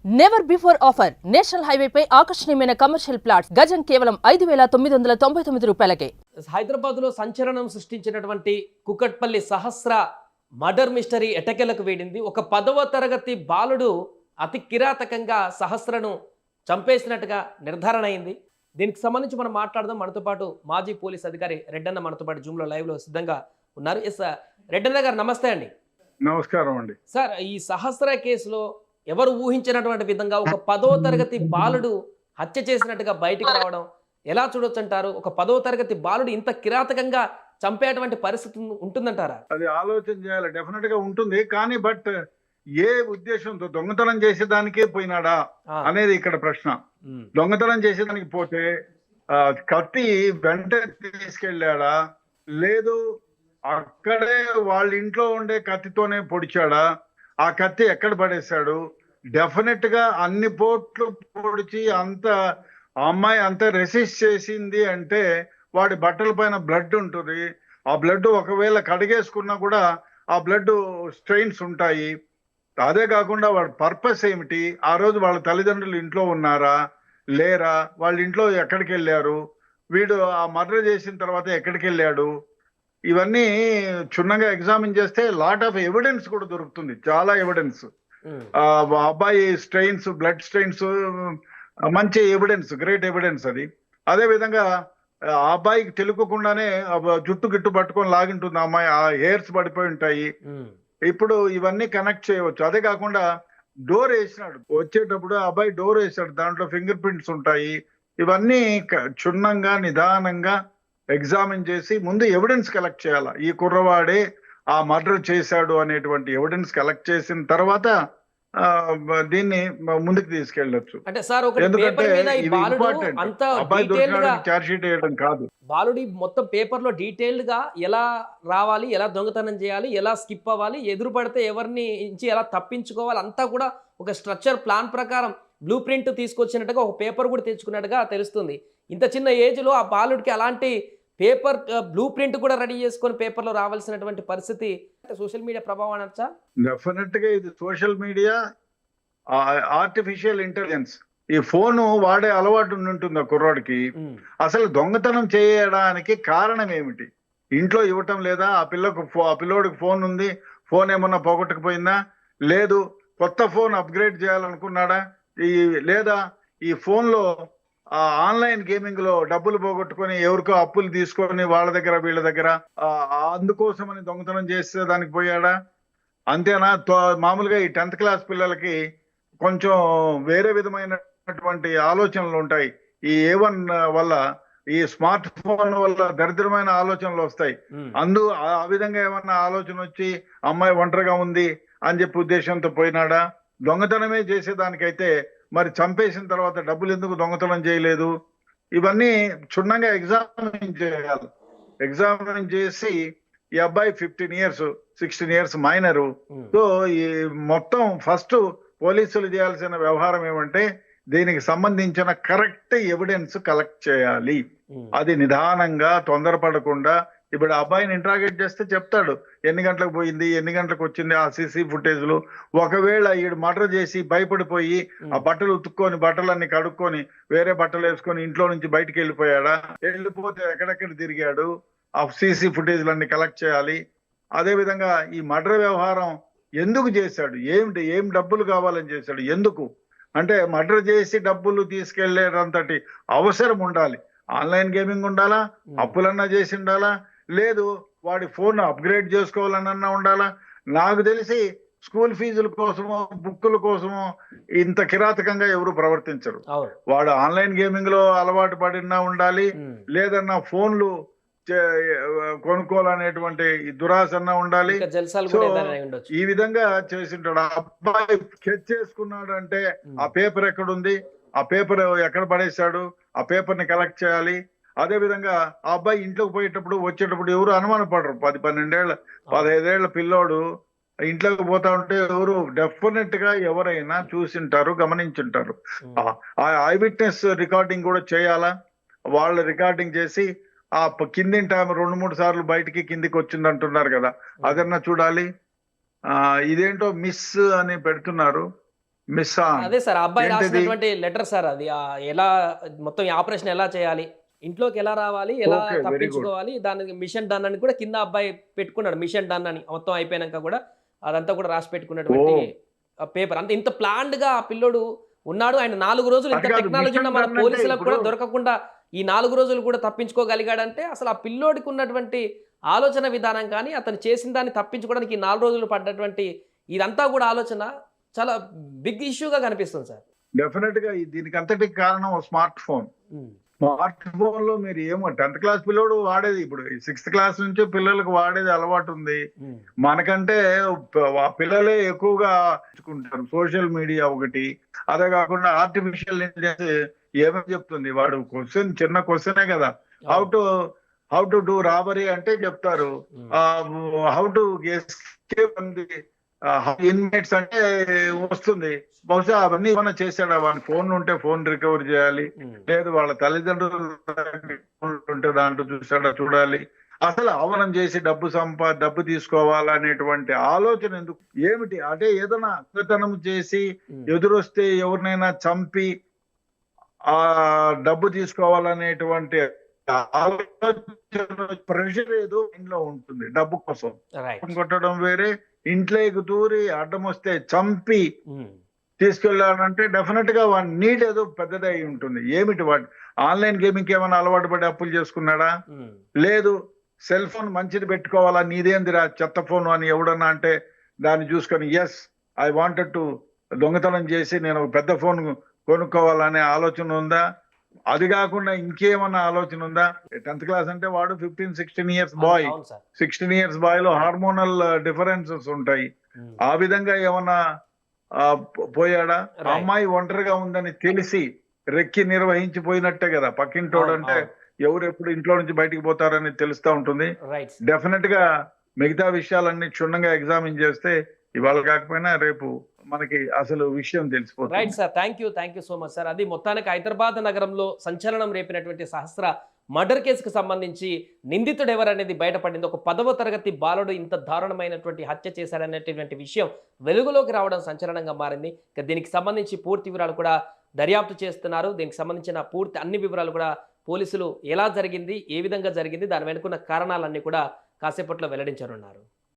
Never before offer national highway పై ఆకర్షణీయమైన commercial plots గజం కేవలం 5,999 రూపాయలకే. హైదరాబాద్ లో సంచలనం సృష్టించినటువంటి కుకట్పల్లి సహస్ర మర్డర్ మిస్టరీ ఎటకెలకు వేడింది. ఒక 10వ తరగతి బాలుడు అతి కిరాతకంగా సహస్రను చంపేసినట్టుగా నిర్ధారణ అయింది. దీనికి సంబంధించి మనం మాట్లాడదాం. మనతో పాటు మాజీ పోలీస్ అధికారి రెడ్డన్న మనతో పాటు జూమ్ లో లైవ్ లో సిద్ధంగా ఉన్నారు. ఎస్ రెడ్డన్న గారు నమస్తే అండి. నమస్కారం అండి. సార్, ఈ సహస్ర కేసులో ఎవరు ఊహించినటువంటి విధంగా ఒక 10వ తరగతి బాలుడు హత్య చేసినట్టుగా బయటికి రావడం ఎలా చూడొచ్చు అంటారు? ఒక 10వ తరగతి బాలుడు ఇంత కిరాతకంగా చంపేటువంటి పరిస్థితి ఉంటుందంటారా? అది ఆలోచన చేయాలి, డెఫినెట్ గా ఉంటుంది. కానీ బట్ ఏ ఉద్దేశంతో దొంగతనం చేసేదానికే పోయినాడా అనేది ఇక్కడ ప్రశ్న. దొంగతనం చేసేదానికి పోతే కత్తి వెంట తీసుకెళ్ళాడా, లేదు అక్కడే వాళ్ళ ఇంట్లో ఉండే కత్తితోనే పొడిచాడా, ఆ కత్తి ఎక్కడ పడేశాడు? డెఫినెట్ గా అన్ని పోట్లు పొడిచి అంత అమ్మాయి అంత రెసిస్ట్ చేసింది అంటే వాడి బట్టల పైన బ్లడ్ ఉంటుంది. ఆ బ్లడ్ ఒకవేళ కడిగేసుకున్నా కూడా ఆ బ్లడ్ స్ట్రెయిన్స్ ఉంటాయి. అదే కాకుండా వాడి పర్పస్ ఏమిటి? ఆ రోజు వాళ్ళ తల్లిదండ్రులు ఇంట్లో ఉన్నారా లేరా, వాళ్ళ ఇంట్లో ఎక్కడికి వెళ్ళారు, వీడు ఆ మర్డర్ చేసిన తర్వాత ఎక్కడికి వెళ్ళాడు, ఇవన్నీ క్షుణ్ణంగా ఎగ్జామిన్ చేస్తే లాట్ ఆఫ్ ఎవిడెన్స్ కూడా దొరుకుతుంది. చాలా ఎవిడెన్స్, అబ్బాయి స్ట్రెయిన్స్, బ్లడ్ స్ట్రెయిన్స్, మంచి ఎవిడెన్స్, గ్రేట్ ఎవిడెన్స్ అది. అదే విధంగా ఆ అబ్బాయికి తెలుకోకుండానే జుట్టు గిట్టు పట్టుకొని లాగింటుంది ఆ అమ్మాయి, ఆ హెయిర్స్ పడిపోయి ఉంటాయి. ఇప్పుడు ఇవన్నీ కనెక్ట్ చేయవచ్చు. అదే కాకుండా డోర్ వేసినాడు, వచ్చేటప్పుడు ఆ అబ్బాయి డోర్ వేసాడు, దాంట్లో ఫింగర్ ప్రింట్స్ ఉంటాయి. ఇవన్నీ క్షుణ్ణంగా నిదానంగా ఎగ్జామిన్ చేసి ముందు ఎవిడెన్స్ కలెక్ట్ చేయాలి. ఈ కుర్రవాడే ఆ మర్డర్ చేశాడు అనేటువంటి ఎవిడెన్స్ కలెక్ట్ చేసిన తర్వాత దీన్ని ముందుకు తీసుకెళ్ళొచ్చు. అంటే సార్, ఎందుకంటే ఇది ఇంపార్టెంట్. అబ్బాయి దొరికినాడు చార్జ్ షీట్ వేయడం కాదు. బాలుడి మొత్తం పేపర్ లో డీటెయిల్డ్ గా ఎలా రావాలి, ఎలా దొంగతనం చేయాలి, ఎలా స్కిప్ అవ్వాలి, ఎదురు పడితే ఎవరిని నుంచి ఎలా తప్పించుకోవాలి, అంతా కూడా ఒక స్ట్రక్చర్ ప్లాన్ ప్రకారం బ్లూ ప్రింట్ తీసుకొచ్చినట్టుగా ఒక పేపర్ కూడా తెచ్చుకున్నట్టుగా తెలుస్తుంది. ఇంత చిన్న ఏజ్ లో ఆ బాలుడికి అలాంటి పేపర్ బ్లూ ప్రింట్ కూడా రెడీ చేసుకొని పేపర్ లో రావాల్సినటువంటి పరిస్థితి సోషల్ మీడియా ప్రభావం అనొచ్చా? డెఫినెట్ గా ఇది సోషల్ మీడియా, ఆర్టిఫిషియల్ ఇంటెలిజెన్స్, ఈ ఫోన్ వాడే అలవాటు ఉంటుంది ఆ కుర్రాడికి. అసలు దొంగతనం చేయడానికి కారణం ఏమిటి? ఇంట్లో ఇవ్వటం లేదా? ఆ పిల్లోడికి ఫోన్ ఉంది, ఫోన్ ఏమన్నా పోగొట్టకపోయిందా, లేదు కొత్త ఫోన్ అప్గ్రేడ్ చేయాలనుకున్నాడా, లేదా ఈ ఫోన్ లో ఆన్లైన్ గేమింగ్ లో డబ్బులు పోగొట్టుకొని ఎవరికో అప్పులు తీసుకొని వాళ్ళ దగ్గర వీళ్ళ దగ్గర అందుకోసమని దొంగతనం చేసే దానికి పోయాడా? అంతేనా? మామూలుగా ఈ 10th క్లాస్ పిల్లలకి కొంచెం వేరే విధమైనటువంటి ఆలోచనలు ఉంటాయి. ఈ A1 వల్ల, ఈ స్మార్ట్ ఫోన్ వల్ల దరిద్రమైన ఆలోచనలు వస్తాయి. ఆ విధంగా ఏమన్నా ఆలోచన వచ్చి అమ్మాయి ఒంటరిగా ఉంది అని చెప్పి ఉద్దేశంతో పోయినాడా? దొంగతనమే చేసేదానికైతే మరి చంపేసిన తర్వాత డబ్బులు ఎందుకు దొంగతనం చేయలేదు? ఇవన్నీ క్షుణ్ణంగా ఎగ్జామిన్ చేయాలి. ఎగ్జామిన్ చేసి ఈ అబ్బాయి 15 years 16 years మైనరు. సో ఈ మొత్తం ఫస్ట్ పోలీసులు చేయాల్సిన వ్యవహారం ఏమంటే దీనికి సంబంధించిన కరెక్ట్ ఎవిడెన్స్ కలెక్ట్ చేయాలి. అది నిదానంగా, తొందరపడకుండా. ఇప్పుడు అబ్బాయిని ఇంట్రాగేట్ చేస్తే చెప్తాడు ఎన్ని గంటలకు పోయింది, ఎన్ని గంటలకు వచ్చింది, ఆ CC ఫుటేజ్లు. ఒకవేళ ఈడు మర్డర్ చేసి భయపడిపోయి ఆ బట్టలు ఉతుక్కొని, బట్టలన్నీ కడుక్కొని, వేరే బట్టలు వేసుకొని ఇంట్లో నుంచి బయటికి వెళ్ళిపోయాడా, వెళ్ళిపోతే ఎక్కడెక్కడ తిరిగాడు, ఆ CC ఫుటేజ్లన్నీ కలెక్ట్ చేయాలి. అదే విధంగా ఈ మర్డర్ వ్యవహారం ఎందుకు చేశాడు, ఏం డబ్బులు కావాలని చేశాడు, ఎందుకు అంటే మర్డర్ చేసి డబ్బులు తీసుకెళ్లేటంతటి అవసరం ఉండాలి. ఆన్లైన్ గేమింగ్ ఉండాలా, అప్పులన్నా చేసి ఉండాలా, లేదు వాడి ఫోన్ అప్గ్రేడ్ చేసుకోవాలన్నా ఉండాలా. నాకు తెలిసి స్కూల్ ఫీజుల కోసమో బుక్కుల కోసమో ఇంత కిరాతకంగా ఎవరు ప్రవర్తించరు. వాడు ఆన్లైన్ గేమింగ్ లో అలవాటు పడినా ఉండాలి, లేదన్నా ఫోన్లు కొనుక్కోవాలనేటువంటి దురాశన్నా ఉండాలి. సో ఈ విధంగా చేసింటాడు. అబ్బాయి స్కెచ్ చేసుకున్నాడు అంటే ఆ పేపర్ ఎక్కడుంది, ఆ పేపర్ ఎక్కడ పడేశాడు, ఆ పేపర్ ని కలెక్ట్ చేయాలి. అదే విధంగా ఆ అబ్బాయి ఇంట్లోకి పోయేటప్పుడు వచ్చేటప్పుడు ఎవరు అనుమానపడరు. 10-12 ఏళ్ళ 15 ఏళ్ల పిల్లోడు ఇంట్లోకి పోతా ఉంటే ఎవరు డెఫినెట్ గా ఎవరైనా చూసింటారు, గమనించుంటారు. ఆ ఐ విట్నెస్ రికార్డింగ్ కూడా చేయాలా. వాళ్ళు రికార్డింగ్ చేసి ఆ కిందింట 2-3 సార్లు బయటికి కిందికి వచ్చింది అంటున్నారు కదా, అదన్నా చూడాలి. ఇదేంటో మిస్ అని పెడుతున్నారు. Miss on. అదే సార్, ఆ అబ్బాయి ఏంటిది? రాసినటువంటి లెటర్ సార్ అది. ఎలా మొత్తం ఈ ఆపరేషన్ ఎలా చేయాలి, ఇంట్లోకి ఎలా రావాలి, ఎలా ఓకే, వెరీ గుడ్. తప్పించుకోవాలి, దానికి మిషన్ డన్ అని కూడా కింద అబ్బాయి పెట్టుకున్నాడు. మిషన్ డన్ అని మొత్తం అయిపోయినాక కూడా అదంతా కూడా రాసి పెట్టుకున్నటువంటి పేపర్. అంత ఇంత ప్లాన్డ్ గా ఆ పిల్లోడు ఉన్నాడు. ఆయన 4 రోజులు ఇంత అది కాదు, టెక్నాలజీ ఉన్న మిషన్ మన డన్ అంటే పోలీసులకు కూడా ఇప్పుడు దొరకకుండా ఈ 4 రోజులు కూడా తప్పించుకోగలిగాడంటే అసలు ఆ పిల్లోడికి ఉన్నటువంటి ఆలోచన విధానం కానీ, అతను చేసిన దాన్ని తప్పించుకోవడానికి ఈ 4 రోజులు పడ్డటువంటి ఇదంతా కూడా ఆలోచన చాలా బిగ్ ఇష్యూగా కనిపిస్తుంది సార్. డెఫినెట్ గా దీనికి అంతటికి కారణం స్మార్ట్ ఫోన్. స్మార్ట్ ఫోన్ లో మీరు ఏమో 10th క్లాస్ పిల్లోడు వాడేది, ఇప్పుడు 6th క్లాస్ నుంచి పిల్లలకు వాడేది అలవాటు ఉంది. మనకంటే ఆ పిల్లలే ఎక్కువగా నేర్చుకుంటారు. సోషల్ మీడియా ఒకటి, అదే కాకుండా ఆర్టిఫిషియల్ ఇంటెలిజెన్స్ ఏమని చెప్తుంది, వాడు చిన్న క్వశ్చనే కదా, హౌ టు డూ రాబరీ అంటే చెప్తారు, హౌ టు ఎస్కేప్ ఇన్మేట్స్ అంటే వస్తుంది. బహుశా అవన్నీ ఏమైనా చేశాడా, వాడి ఫోన్ ఉంటే ఫోన్ రికవర్ చేయాలి, లేదు వాళ్ళ తల్లిదండ్రులు ఉంటే దాంట్లో చూడాలి. అసలు ఆవరణం చేసి డబ్బు తీసుకోవాలనేటువంటి ఆలోచన ఎందుకు, ఏమిటి అంటే ఏదైనా దొంగతనం చేసి ఎదురొస్తే ఎవరినైనా చంపి ఆ డబ్బు తీసుకోవాలనేటువంటి ఆలోచన, ప్రెషర్ ఏదో ఇంట్లో ఉంటుంది డబ్బు కోసం. కొట్టడం వేరే, ఇంట్లోకి దూరి అడ్డం వస్తే చంపి తీసుకెళ్ళాలంటే డెఫినెట్ గా వాడి నీడ్ ఏదో పెద్దదై ఉంటుంది. ఏమిటి వాడు ఆన్లైన్ గేమింగ్ ఏమైనా అలవాటు పడి అప్పులు చేసుకున్నాడా, లేదు సెల్ ఫోన్ మంచిది పెట్టుకోవాలా, నీదేందిరా చెత్త ఫోన్ అని ఎవడన్నా అంటే దాన్ని చూసుకొని ఎస్ ఐ వాంటెడ్ టు దొంగతనం చేసి నేను ఒక పెద్ద ఫోన్ కొనుక్కోవాలనే ఆలోచన ఉందా? అది కాకుండా ఇంకేమన్నా ఆలోచన ఉందా? 10th క్లాస్ అంటే వాడు 15-16 ఇయర్స్ బాయ్. 16 ఇయర్స్ బాయ్ లో హార్మోనల్ డిఫరెన్సెస్ ఉంటాయి. ఆ విధంగా ఏమన్నా పోయాడా? అమ్మాయి ఒంటరిగా ఉందని తెలిసి రెక్కి నిర్వహించిపోయినట్టే కదా. పక్కింటోడు అంటే ఎవరు ఎప్పుడు ఇంట్లో నుంచి బయటికి పోతారని తెలుస్తా ఉంటుంది. డెఫినెట్ గా మిగతా విషయాలన్నీ క్షుణ్ణంగా ఎగ్జామిన్ చేస్తే ఇవాళ కాకపోయినా రేపు మనకి అసలు విషయం తెలిసిపోతుంది. Right sir, thank you so much sir. అది మొత్తానికి హైదరాబాద్ నగరంలో సంచలనం రేపినటువంటి సహస్ర మర్డర్ కేసుకు సంబంధించి నిందితుడు ఎవరనేది బయటపడింది. ఒక 10వ తరగతి బాలుడు ఇంత దారుణమైనటువంటి హత్య చేశాడనేటువంటి విషయం వెలుగులోకి రావడం సంచలనంగా మారింది. దీనికి సంబంధించి పూర్తి వివరాలు కూడా దర్యాప్తు చేస్తున్నారు. దీనికి సంబంధించిన పూర్తి అన్ని వివరాలు కూడా పోలీసులు ఎలా జరిగింది, ఏ విధంగా జరిగింది, దాని వెనుకున్న కారణాలన్నీ కూడా కాసేపట్లో వెల్లడించనున్నారు.